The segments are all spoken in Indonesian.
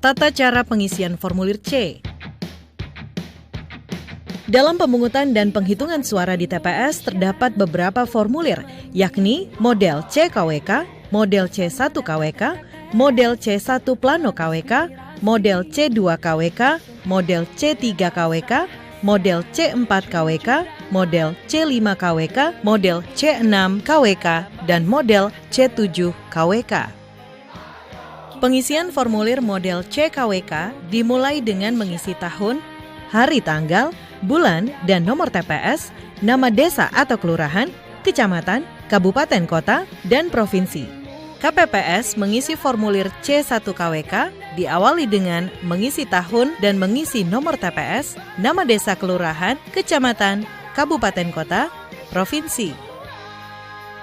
Tata cara pengisian formulir C. Dalam pemungutan dan penghitungan suara di TPS terdapat beberapa formulir, yakni model C-KWK, model C1-KWK, model C1 Plano KWK, model C2-KWK, model C3-KWK, model C4-KWK, model C5-KWK, model C6-KWK, dan model C7-KWK. Pengisian formulir model C-KWK dimulai dengan mengisi tahun, hari tanggal, bulan, dan nomor TPS, nama desa atau kelurahan, kecamatan, kabupaten kota, dan provinsi. KPPS mengisi formulir C1-KWK diawali dengan mengisi tahun dan mengisi nomor TPS, nama desa kelurahan, kecamatan, kabupaten kota, provinsi.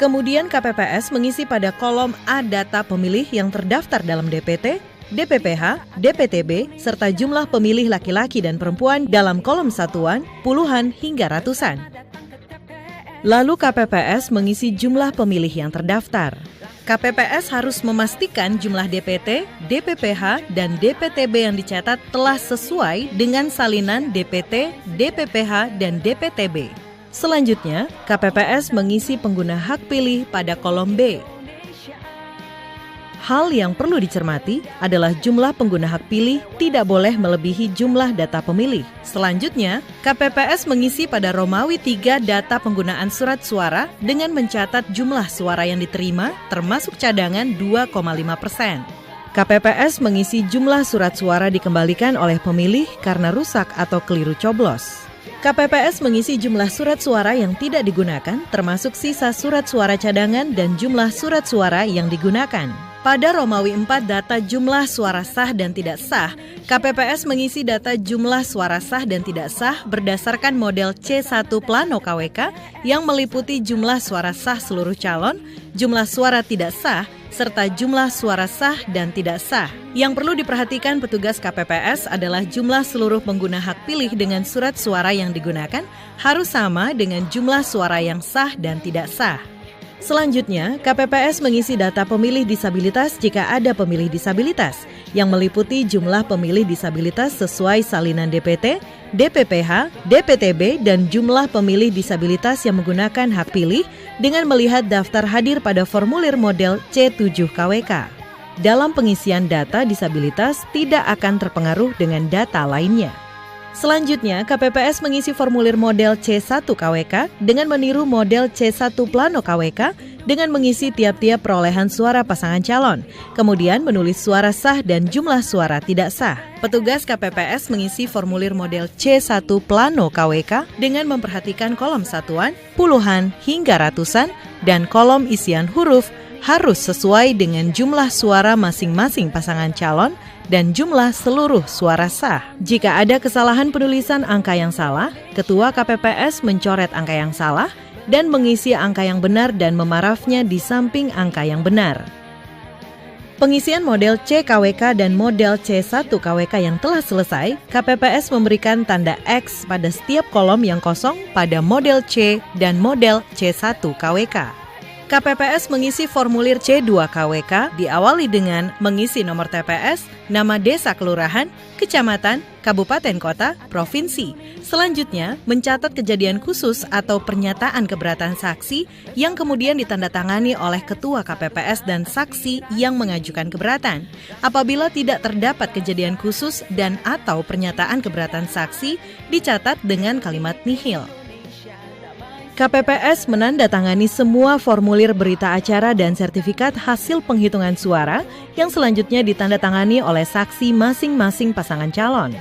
Kemudian KPPS mengisi pada kolom A data pemilih yang terdaftar dalam DPT, DPPH, DPTB, serta jumlah pemilih laki-laki dan perempuan dalam kolom satuan, puluhan hingga ratusan. Lalu KPPS mengisi jumlah pemilih yang terdaftar. KPPS harus memastikan jumlah DPT, DPPH, dan DPTB yang dicatat telah sesuai dengan salinan DPT, DPPH, dan DPTB. Selanjutnya, KPPS mengisi pengguna hak pilih pada kolom B. Hal yang perlu dicermati adalah jumlah pengguna hak pilih tidak boleh melebihi jumlah data pemilih. Selanjutnya, KPPS mengisi pada Romawi 3 data penggunaan surat suara dengan mencatat jumlah suara yang diterima termasuk cadangan 2,5%. KPPS mengisi jumlah surat suara dikembalikan oleh pemilih karena rusak atau keliru coblos. KPPS mengisi jumlah surat suara yang tidak digunakan termasuk sisa surat suara cadangan dan jumlah surat suara yang digunakan. Pada Romawi 4 data jumlah suara sah dan tidak sah, KPPS mengisi data jumlah suara sah dan tidak sah berdasarkan model C1 Plano KWK yang meliputi jumlah suara sah seluruh calon, jumlah suara tidak sah, serta jumlah suara sah dan tidak sah. Yang perlu diperhatikan petugas KPPS adalah jumlah seluruh pengguna hak pilih dengan surat suara yang digunakan harus sama dengan jumlah suara yang sah dan tidak sah. Selanjutnya, KPPS mengisi data pemilih disabilitas jika ada pemilih disabilitas, yang meliputi jumlah pemilih disabilitas sesuai salinan DPT, DPPH, DPTB, dan jumlah pemilih disabilitas yang menggunakan hak pilih dengan melihat daftar hadir pada formulir model C7-KWK. Dalam pengisian data disabilitas tidak akan terpengaruh dengan data lainnya. Selanjutnya, KPPS mengisi formulir model C1-KWK dengan meniru model C1 Plano KWK dengan mengisi tiap-tiap perolehan suara pasangan calon, kemudian menulis suara sah dan jumlah suara tidak sah. Petugas KPPS mengisi formulir model C1 Plano KWK dengan memperhatikan kolom satuan, puluhan hingga ratusan, dan kolom isian huruf harus sesuai dengan jumlah suara masing-masing pasangan calon dan jumlah seluruh suara sah. Jika ada kesalahan penulisan angka yang salah, Ketua KPPS mencoret angka yang salah dan mengisi angka yang benar dan memarafnya di samping angka yang benar. Pengisian model C-KWK dan model C1-KWK yang telah selesai, KPPS memberikan tanda X pada setiap kolom yang kosong pada model C dan model C1-KWK. KPPS mengisi formulir C2-KWK diawali dengan mengisi nomor TPS, nama desa kelurahan, kecamatan, kabupaten kota, provinsi. Selanjutnya, mencatat kejadian khusus atau pernyataan keberatan saksi yang kemudian ditandatangani oleh Ketua KPPS dan saksi yang mengajukan keberatan. Apabila tidak terdapat kejadian khusus dan atau pernyataan keberatan saksi, dicatat dengan kalimat nihil. KPPS menandatangani semua formulir berita acara dan sertifikat hasil penghitungan suara yang selanjutnya ditandatangani oleh saksi masing-masing pasangan calon.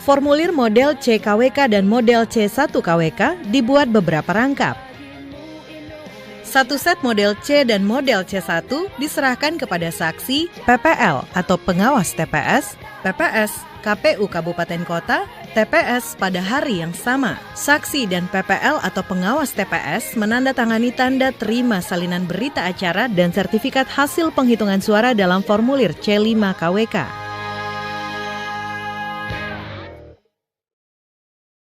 Formulir model C-KWK dan model C1-KWK dibuat beberapa rangkap. Satu set model C dan model C1 diserahkan kepada saksi PPL atau pengawas TPS, PPS, KPU Kabupaten Kota, TPS pada hari yang sama. Saksi dan PPL atau pengawas TPS menandatangani tanda terima salinan berita acara dan sertifikat hasil penghitungan suara dalam formulir C5-KWK.